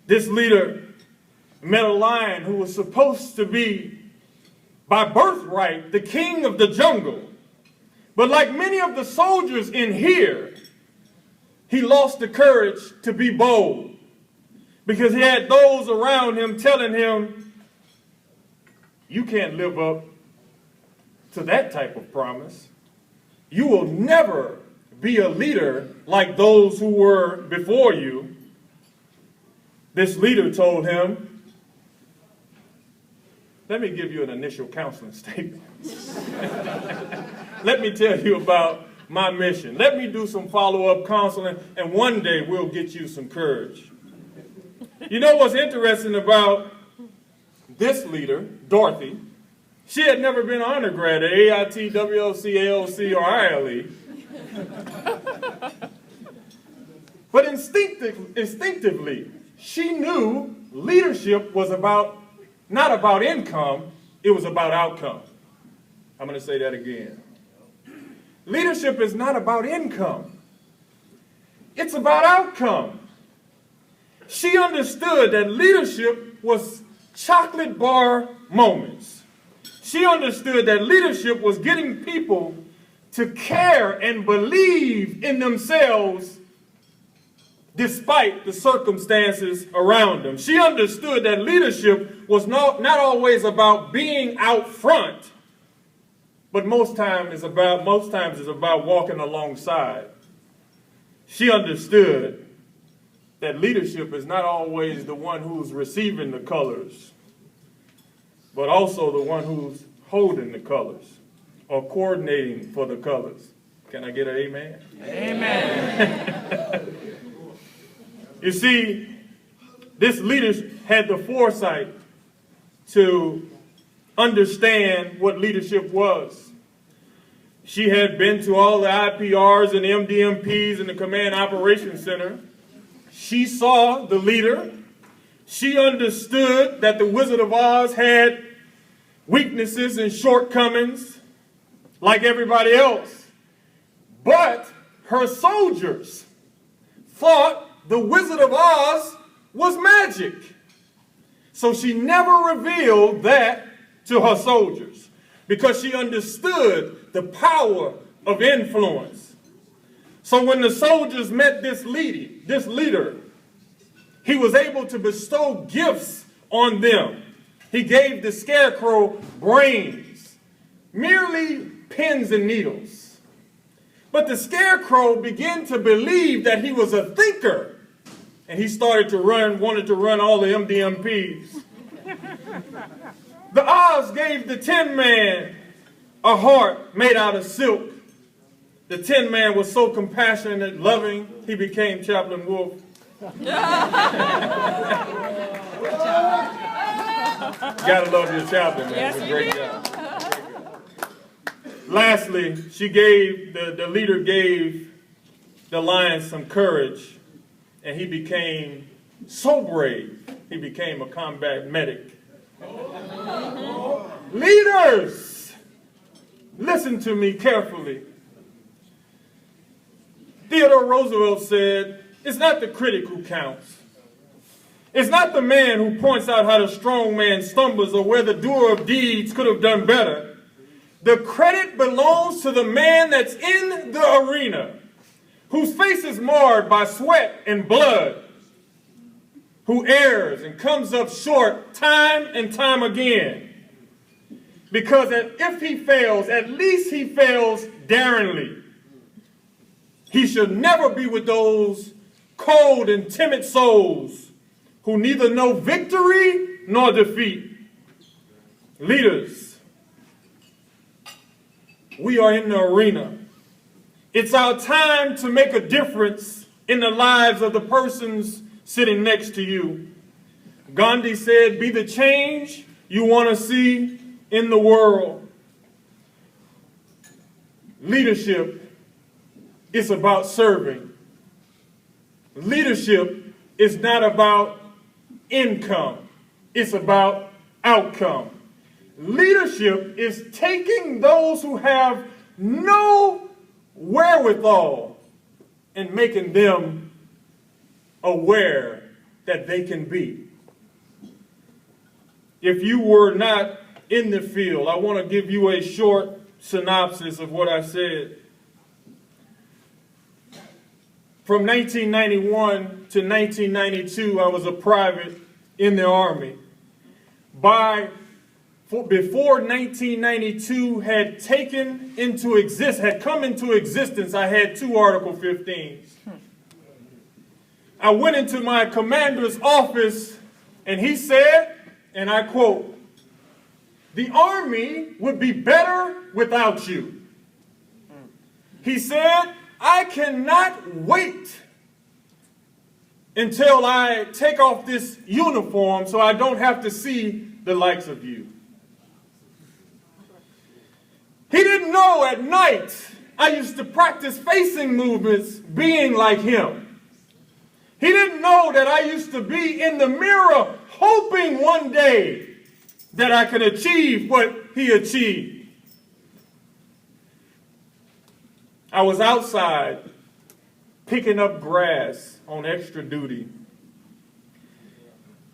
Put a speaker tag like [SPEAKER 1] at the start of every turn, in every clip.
[SPEAKER 1] This leader met a lion who was supposed to be, by birthright, the king of the jungle. But like many of the soldiers in here, he lost the courage to be bold because he had those around him telling him, you can't live up to that type of promise. You will never be a leader like those who were before you. This leader told him, let me give you an initial counseling statement. Let me tell you about my mission. Let me do some follow-up counseling, and one day we'll get you some courage. You know what's interesting about this leader, Dorothy? She had never been an undergrad at AIT, WLC, AOC, or ILE. But instinctively, she knew leadership was not about income, it was about outcome. I'm going to say that again. Leadership is not about income. It's about outcome. She understood that leadership was chocolate bar moments. She understood that leadership was getting people to care and believe in themselves despite the circumstances around them. She understood that leadership was not always about being out front, but most times it's about walking alongside. She understood that leadership is not always the one who's receiving the colors, but also the one who's holding the colors or coordinating for the colors. Can I get an amen?
[SPEAKER 2] Amen.
[SPEAKER 1] You see, this leader had the foresight to understand what leadership was. She had been to all the IPRs and MDMPs in the Command Operations Center. She saw the leader. She understood that the Wizard of Oz had weaknesses and shortcomings like everybody else. But her soldiers thought the Wizard of Oz was magic. So she never revealed that to her soldiers because she understood the power of influence. So when the soldiers met this leader, he was able to bestow gifts on them. He gave the scarecrow brains, merely pins and needles. But the scarecrow began to believe that he was a thinker, and he wanted to run all the MDMPs. The Oz gave the Tin Man a heart made out of silk. The Tin Man was so compassionate and loving, he became Chaplain Wolf. Gotta love your chaplain, man.
[SPEAKER 2] Yes,
[SPEAKER 1] It's a great job. Lastly, the leader gave the lion some courage, and he became so brave, he became a combat medic. Leaders, listen to me carefully. Theodore Roosevelt said, it's not the critic who counts. It's not the man who points out how the strong man stumbles or where the doer of deeds could have done better. The credit belongs to the man that's in the arena, whose face is marred by sweat and blood, who errs and comes up short time and time again. Because if he fails, at least he fails daringly. He should never be with those cold and timid souls who neither know victory nor defeat. Leaders, we are in the arena. It's our time to make a difference in the lives of the persons sitting next to you. Gandhi said, be the change you want to see in the world. Leadership is about serving. Leadership is not about income. It's about outcome. Leadership is taking those who have no wherewithal and making them aware that they can be. If you were not in the field, I want to give you a short synopsis of what I said. From 1991 to 1992, I was a private in the Army. Before 1992 had come into existence, I had 2 Article 15s. I went into my commander's office and he said, and I quote, "The Army would be better without you." He said, "I cannot wait until I take off this uniform so I don't have to see the likes of you." He didn't know at night I used to practice facing movements being like him. He didn't know that I used to be in the mirror hoping one day that I could achieve what he achieved. I was outside picking up grass on extra duty.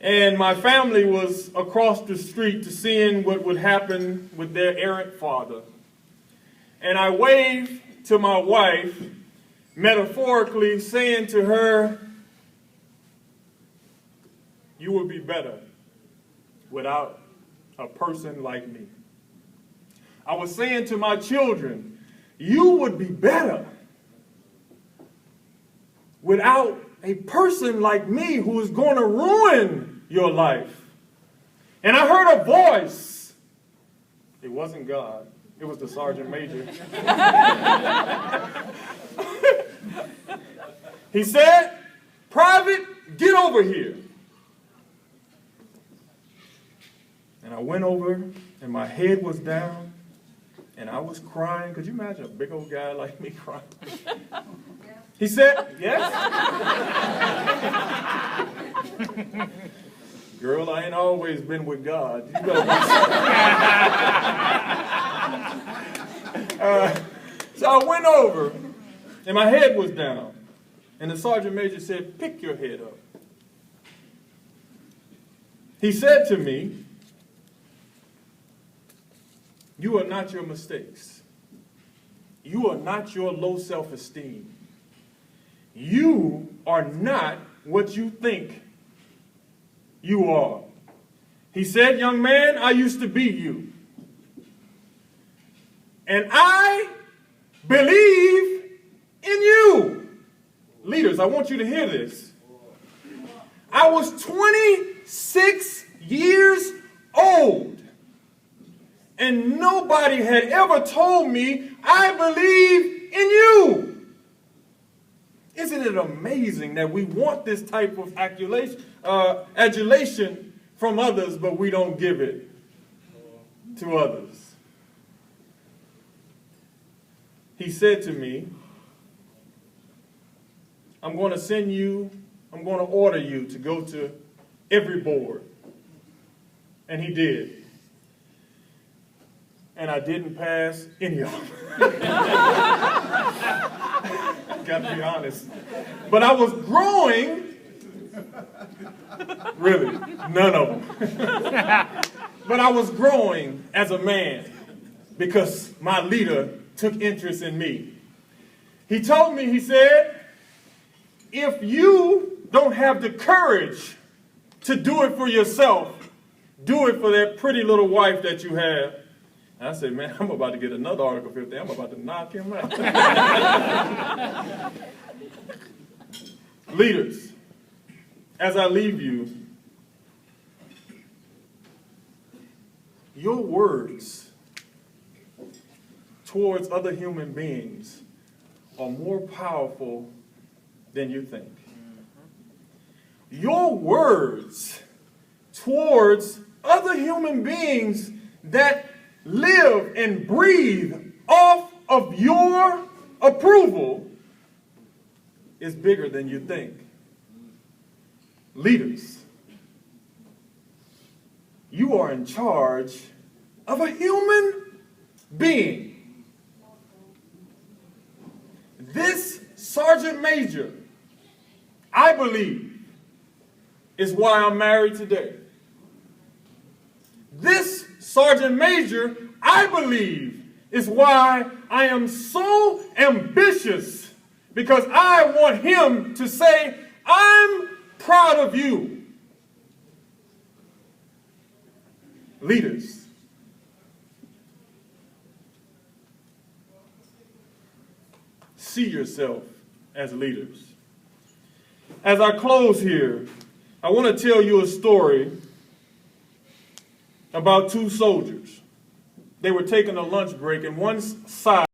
[SPEAKER 1] And my family was across the street to seeing what would happen with their errant father. And I waved to my wife, metaphorically saying to her, "You will be better without a person like me." I was saying to my children, "You would be better without a person like me who is going to ruin your life." And I heard a voice. It wasn't God. It was the sergeant major. He said, "Private, get over here." And I went over, and my head was down, and I was crying. Could you imagine a big old guy like me crying? He said, "Yes?" "Girl, I ain't always been with God. You So I went over, and my head was down. And the sergeant major said, "Pick your head up." He said to me, "You are not your mistakes. You are not your low self-esteem. You are not what you think you are." He said, "Young man, I used to be you. And I believe in you." Leaders, I want you to hear this. I was 26 years old, and nobody had ever told me, "I believe in you." Isn't it amazing that we want this type of adulation from others, but we don't give it to others? He said to me, I'm going to order you to go to every board. And he did. And I didn't pass any of them. Got to be honest. But I was growing. Really, none of them. But I was growing as a man because my leader took interest in me. He told me, he said, "If you don't have the courage to do it for yourself, do it for that pretty little wife that you have." And I said, "Man, I'm about to get another Article 15. I'm about to knock him out." Leaders, as I leave you, your words towards other human beings are more powerful than you think. Your words towards other human beings that live and breathe off of your approval is bigger than you think. Leaders, you are in charge of a human being. This sergeant major, I believe, is why I'm married today. This sergeant major, I believe, is why I am so ambitious, because I want him to say, I'm proud of you. Leaders, see yourself as leaders. As I close here, I want to tell you a story about two soldiers. They were taking a lunch break, and one side